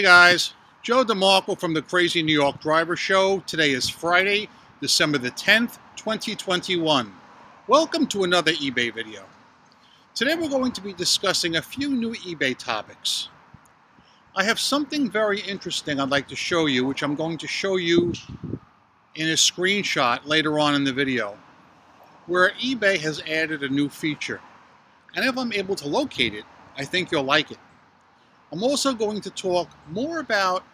Hey guys, Joe DeMarco from the Crazy New York Driver Show. Today is Friday, December the 10th, 2021. Welcome to another eBay video. Today we're going to be discussing a few new eBay topics. I have something very interesting I'd like to show you, which I'm going to show you in a screenshot later on in the video, where eBay has added a new feature. And if I'm able to locate it, I think you'll like it. I'm also going to talk more about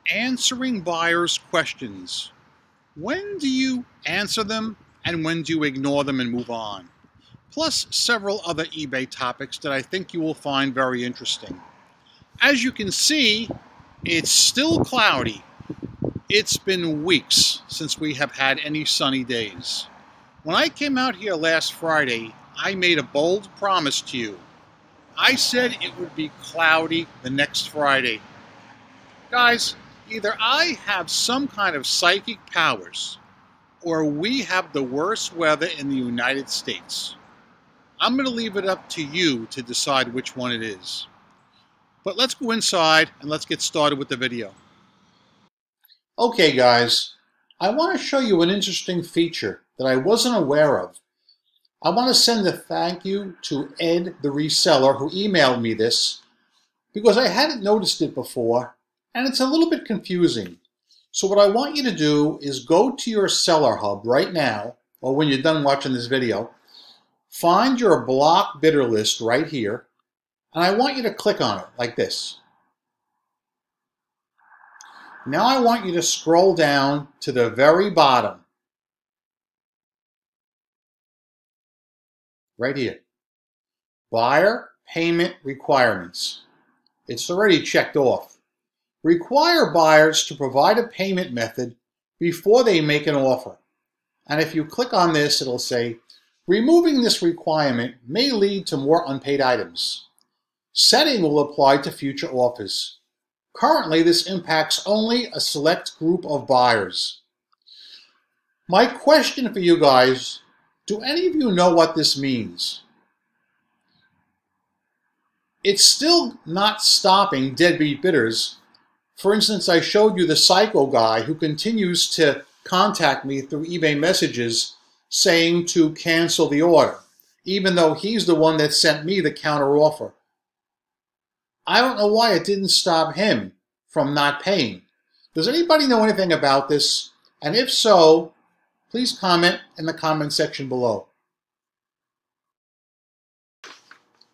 answering buyers' questions. When do you answer them and when do you ignore them and move on? Plus several other eBay topics that I think you will find very interesting. As you can see, it's still cloudy. It's been weeks since we have had any sunny days. When I came out here last Friday, I made a bold promise to you. I said it would be cloudy the next Friday. Guys, either I have some kind of psychic powers, or we have the worst weather in the United States. I'm going to leave it up to you to decide which one it is. But let's go inside and let's get started with the video. Okay guys, I want to show you an interesting feature that I wasn't aware of. I want to send a thank you to Ed, the reseller, who emailed me this because I hadn't noticed it before and it's a little bit confusing. So what I want you to do is go to your seller hub right now, or when you're done watching this video, find your block bidder list right here, and I want you to click on it like this. Now I want you to scroll down to the very bottom. Right here. Buyer payment requirements. It's already checked off. Require buyers to provide a payment method before they make an offer. And if you click on this, it'll say, removing this requirement may lead to more unpaid items. Setting will apply to future offers. Currently, this impacts only a select group of buyers. My question for you guys, do any of you know what this means? It's still not stopping deadbeat bidders. For instance, I showed you the psycho guy who continues to contact me through eBay messages saying to cancel the order, even though he's the one that sent me the counter offer. I don't know why it didn't stop him from not paying. Does anybody know anything about this? And if so, please comment in the comment section below.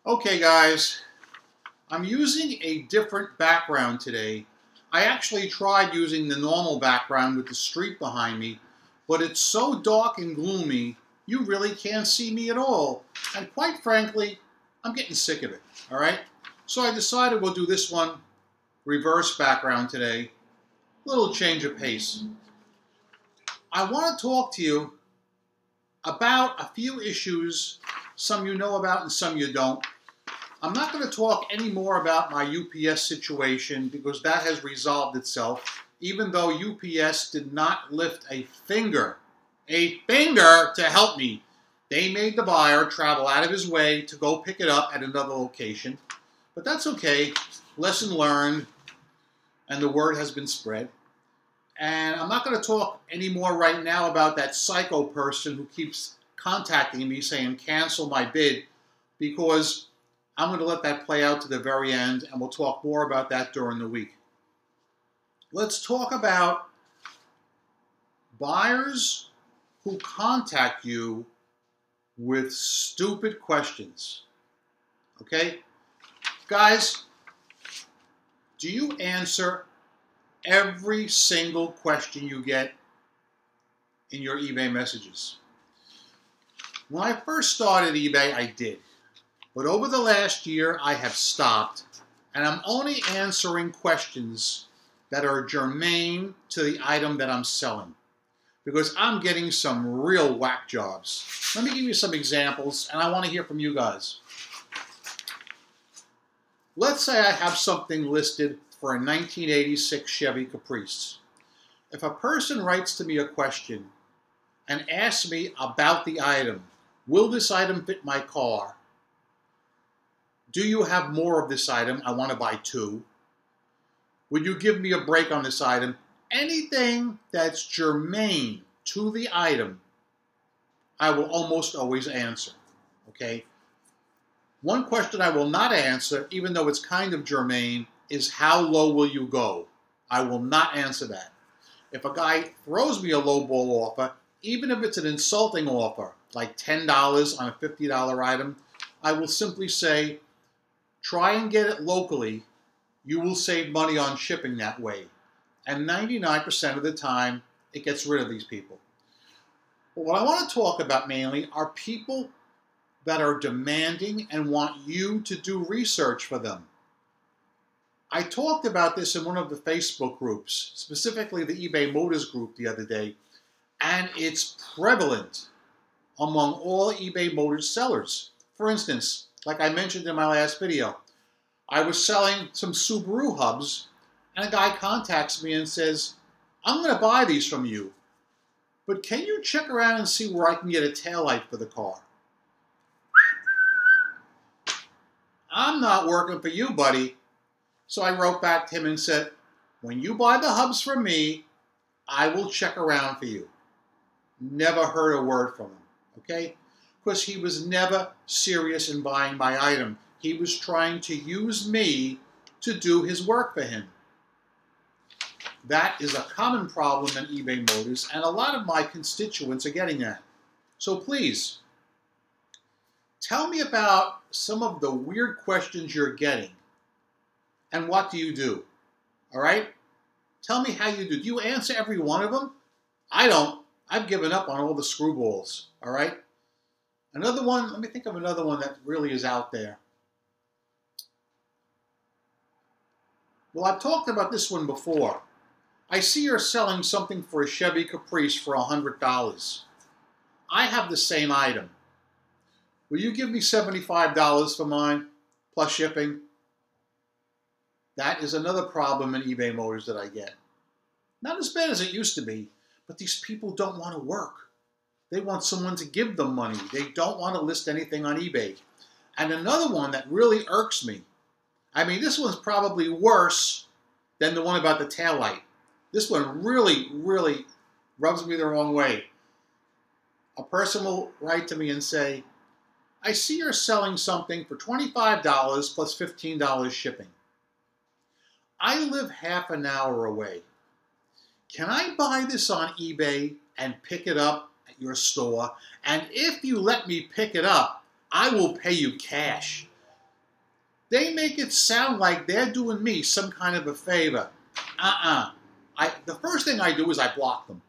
Okay guys, I'm using a different background today. I actually tried using the normal background with the street behind me, but it's so dark and gloomy, you really can't see me at all. And quite frankly, I'm getting sick of it, all right? So I decided we'll do this one, reverse background today, little change of pace. I want to talk to you about a few issues, some you know about and some you don't. I'm not going to talk any more about my UPS situation because that has resolved itself, even though UPS did not lift a finger to help me. They made the buyer travel out of his way to go pick it up at another location. But that's okay. Lesson learned, and the word has been spread. And I'm not going to talk anymore right now about that psycho person who keeps contacting me saying cancel my bid, because I'm going to let that play out to the very end and we'll talk more about that during the week. Let's talk about buyers who contact you with stupid questions. Okay? Guys, do you answer every single question you get in your eBay messages? When I first started eBay, I did. But over the last year, I have stopped, and I'm only answering questions that are germane to the item that I'm selling, because I'm getting some real whack jobs. Let me give you some examples, and I want to hear from you guys. Let's say I have something listed for a 1986 Chevy Caprice. If a person writes to me a question and asks me about the item, will this item fit my car? Do you have more of this item? I want to buy two. Would you give me a break on this item? Anything that's germane to the item, I will almost always answer, okay? One question I will not answer, even though it's kind of germane, is how low will you go? I will not answer that. If a guy throws me a lowball offer, even if it's an insulting offer, like $10 on a $50 item, I will simply say, try and get it locally. You will save money on shipping that way. And 99% of the time, it gets rid of these people. But what I want to talk about mainly are people that are demanding and want you to do research for them. I talked about this in one of the Facebook groups, specifically the eBay Motors group the other day, and it's prevalent among all eBay Motors sellers. For instance, like I mentioned in my last video, I was selling some Subaru hubs, and a guy contacts me and says, I'm going to buy these from you, but can you check around and see where I can get a taillight for the car? I'm not working for you, buddy. So I wrote back to him and said, when you buy the hubs from me, I will check around for you. Never heard a word from him, okay? Because he was never serious in buying my item. He was trying to use me to do his work for him. That is a common problem in eBay Motors, and a lot of my constituents are getting that. So please, tell me about some of the weird questions you're getting, and what do you do? All right? Tell me how you do. Do you answer every one of them? I don't. I've given up on all the screwballs. All right? Another one, let me think of another one that really is out there. Well, I've talked about this one before. I see you're selling something for a Chevy Caprice for $100. I have the same item. Will you give me $75 for mine, plus shipping? That is another problem in eBay Motors that I get. Not as bad as it used to be, but these people don't want to work. They want someone to give them money. They don't want to list anything on eBay. And another one that really irks me, I mean, this one's probably worse than the one about the taillight. This one really, really rubs me the wrong way. A person will write to me and say, I see you're selling something for $25 plus $15 shipping. I live half an hour away. Can I buy this on eBay and pick it up at your store? And if you let me pick it up, I will pay you cash. They make it sound like they're doing me some kind of a favor. The first thing I do is I block them.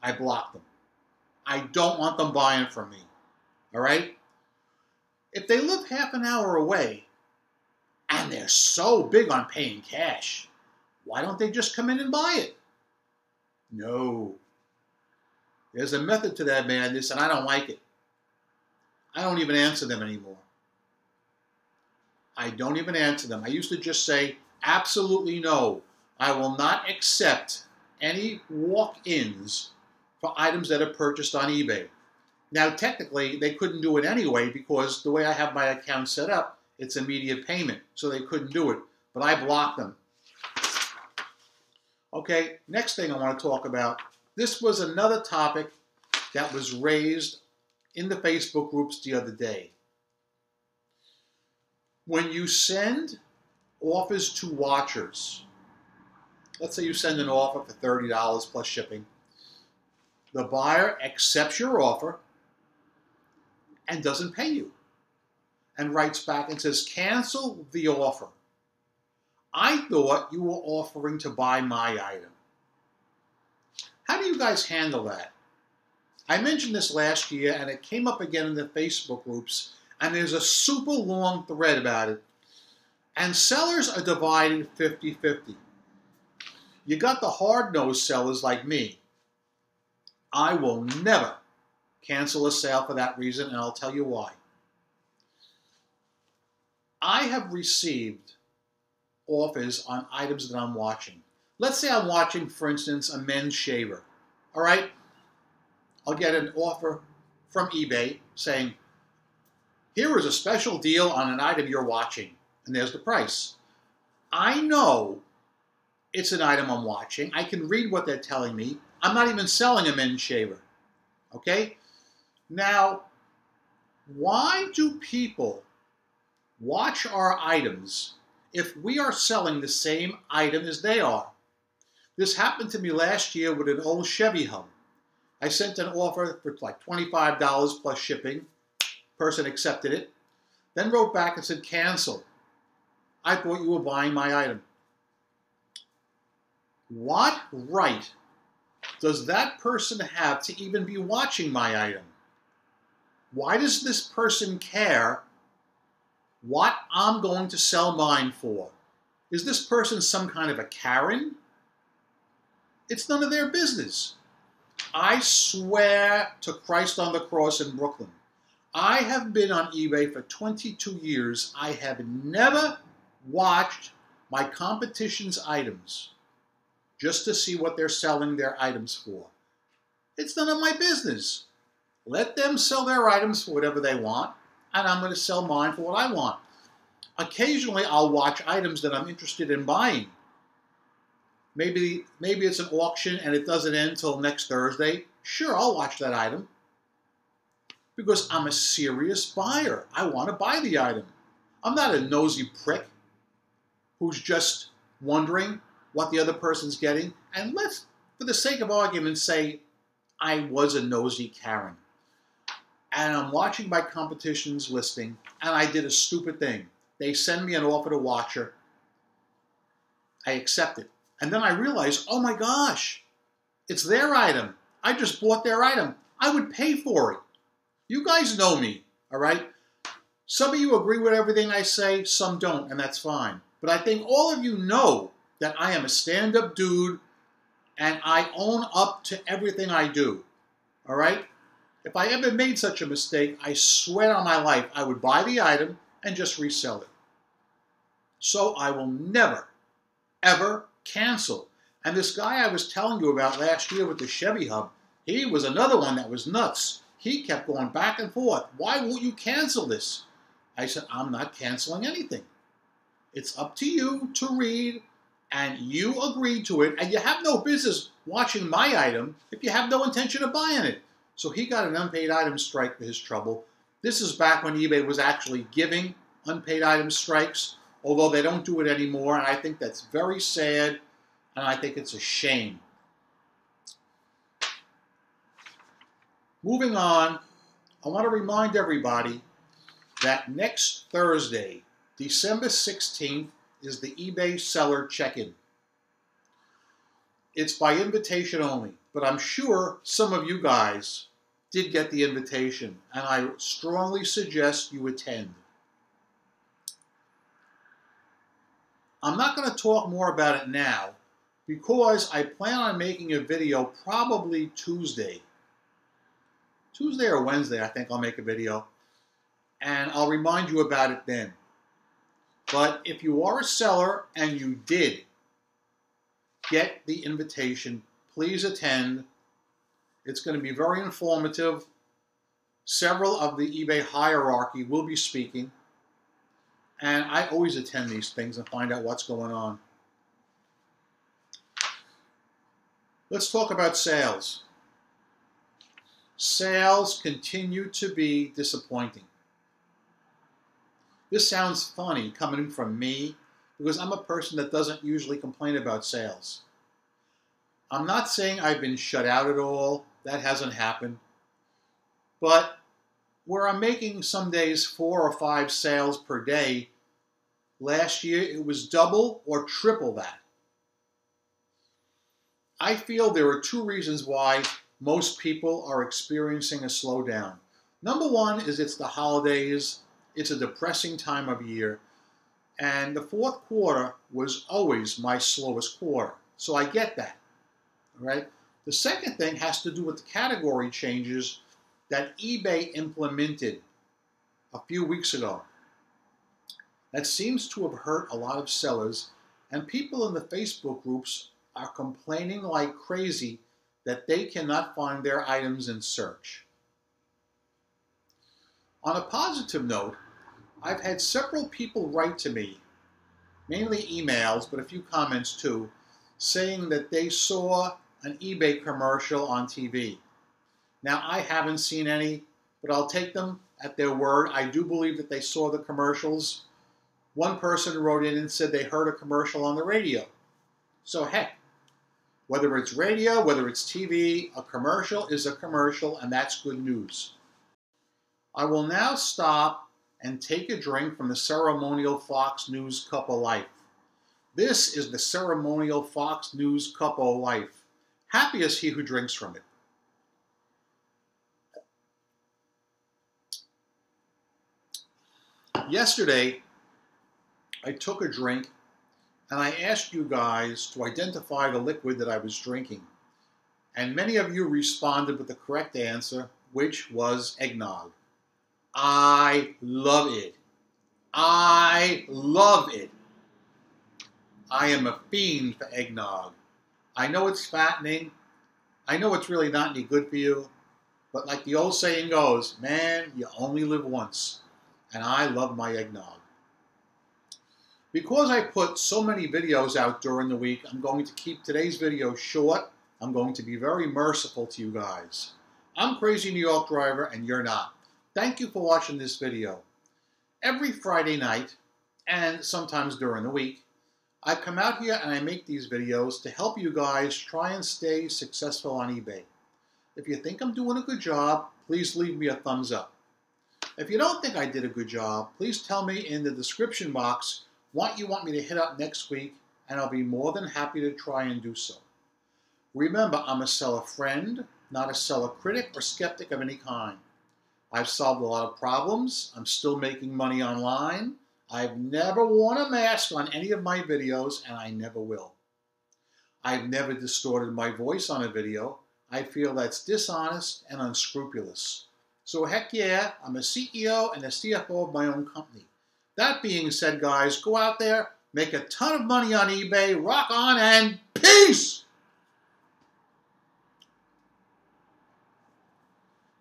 I block them. I don't want them buying from me. All right? If they live half an hour away and they're so big on paying cash, why don't they just come in and buy it? No. There's a method to that madness, and I don't like it. I don't even answer them anymore. I don't even answer them. I used to just say, absolutely no. I will not accept any walk-ins for items that are purchased on eBay. Now, technically, they couldn't do it anyway because the way I have my account set up, it's immediate payment, so they couldn't do it. But I blocked them. Okay, next thing I want to talk about. This was another topic that was raised in the Facebook groups the other day. When you send offers to watchers, let's say you send an offer for $30 plus shipping, the buyer accepts your offer and doesn't pay you and writes back and says, cancel the offer. I thought you were offering to buy my item. How do you guys handle that? I mentioned this last year, and it came up again in the Facebook groups, and there's a super long thread about it. And sellers are divided 50-50. You got the hard-nosed sellers like me. I will never cancel a sale for that reason, and I'll tell you why. I have received offers on items that I'm watching. Let's say I'm watching, for instance, a men's shaver. All right? I'll get an offer from eBay saying, here is a special deal on an item you're watching, and there's the price. I know it's an item I'm watching. I can read what they're telling me. I'm not even selling a men's shaver. Okay? Now, why do people watch our items if we are selling the same item as they are? This happened to me last year with an old Chevy hub. I sent an offer for like $25 plus shipping. Person accepted it. Then wrote back and said, cancel. I thought you were buying my item. What right does that person have to even be watching my item? Why does this person care what I'm going to sell mine for? Is this person some kind of a Karen? It's none of their business. I swear to Christ on the cross in Brooklyn, I have been on eBay for 22 years. I have never watched my competition's items just to see what they're selling their items for. It's none of my business. Let them sell their items for whatever they want, and I'm going to sell mine for what I want. Occasionally, I'll watch items that I'm interested in buying. Maybe it's an auction and it doesn't end until next Thursday. Sure, I'll watch that item because I'm a serious buyer. I want to buy the item. I'm not a nosy prick who's just wondering what the other person's getting. And let's, for the sake of argument, say I was a nosy Karen. And I'm watching my competition's listing, and I did a stupid thing. They send me an offer to watch her. I accept it. And then I realize, oh my gosh, it's their item. I just bought their item. I would pay for it. You guys know me, all right? Some of you agree with everything I say, some don't, and that's fine. But I think all of you know that I am a stand-up dude and I own up to everything I do, all right? If I ever made such a mistake, I swear on my life I would buy the item and just resell it. So I will never, ever cancel. And this guy I was telling you about last year with the Chevy hub, he was another one that was nuts. He kept going back and forth. Why won't you cancel this? I said, I'm not canceling anything. It's up to you to read, and you agreed to it, and you have no business watching my item if you have no intention of buying it. So he got an unpaid item strike for his trouble. This is back when eBay was actually giving unpaid item strikes, although they don't do it anymore, and I think that's very sad, and I think it's a shame. Moving on, I want to remind everybody that next Thursday, December 16th, is the eBay seller check-in. It's by invitation only, but I'm sure some of you guys did get the invitation, and I strongly suggest you attend. I'm not going to talk more about it now because I plan on making a video probably Tuesday or Wednesday. I think I'll make a video, and I'll remind you about it then. But if you are a seller and you did get the invitation, please attend. It's going to be very informative. Several of the eBay hierarchy will be speaking. And I always attend these things and find out what's going on. Let's talk about sales. Sales continue to be disappointing. This sounds funny coming from me because I'm a person that doesn't usually complain about sales. I'm not saying I've been shut out at all. That hasn't happened. But where I'm making some days 4 or 5 sales per day, last year it was double or triple that. I feel there are 2 reasons why most people are experiencing a slowdown. Number one is it's the holidays. It's a depressing time of year. And the 4th quarter was always my slowest quarter. So I get that. All right? The second thing has to do with the category changes that eBay implemented a few weeks ago. That seems to have hurt a lot of sellers, and people in the Facebook groups are complaining like crazy that they cannot find their items in search. On a positive note, I've had several people write to me, mainly emails, but a few comments too, saying that they saw an eBay commercial on TV. Now, I haven't seen any, but I'll take them at their word. I do believe that they saw the commercials. One person wrote in and said they heard a commercial on the radio. So heck, whether it's radio, whether it's TV, a commercial is a commercial, and that's good news. I will now stop and take a drink from the ceremonial Fox News Cup of Life. This is the ceremonial Fox News Cup of Life. Happy is he who drinks from it. Yesterday, I took a drink and I asked you guys to identify the liquid that I was drinking. And many of you responded with the correct answer, which was eggnog. I love it. I love it. I am a fiend for eggnog. I know it's fattening. I know it's really not any good for you. But like the old saying goes, man, you only live once. And I love my eggnog. Because I put so many videos out during the week, I'm going to keep today's video short. I'm going to be very merciful to you guys. I'm Crazy New York Driver, and you're not. Thank you for watching this video. Every Friday night, and sometimes during the week, I come out here and I make these videos to help you guys try and stay successful on eBay. If you think I'm doing a good job, please leave me a thumbs up. If you don't think I did a good job, please tell me in the description box what you want me to hit up next week, and I'll be more than happy to try and do so. Remember, I'm a seller friend, not a seller critic or skeptic of any kind. I've solved a lot of problems. I'm still making money online. I've never worn a mask on any of my videos, and I never will. I've never distorted my voice on a video. I feel that's dishonest and unscrupulous. So heck yeah, I'm a CEO and a CFO of my own company. That being said, guys, go out there, make a ton of money on eBay, rock on, and peace!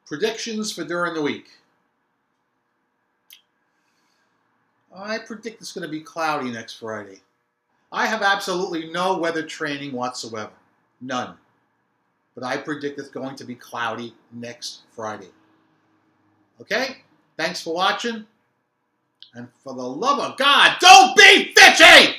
Predictions for during the week. I predict it's going to be cloudy next Friday. I have absolutely no weather training whatsoever. None. But I predict it's going to be cloudy next Friday. Okay? Thanks for watching. And for the love of God, don't be fishy!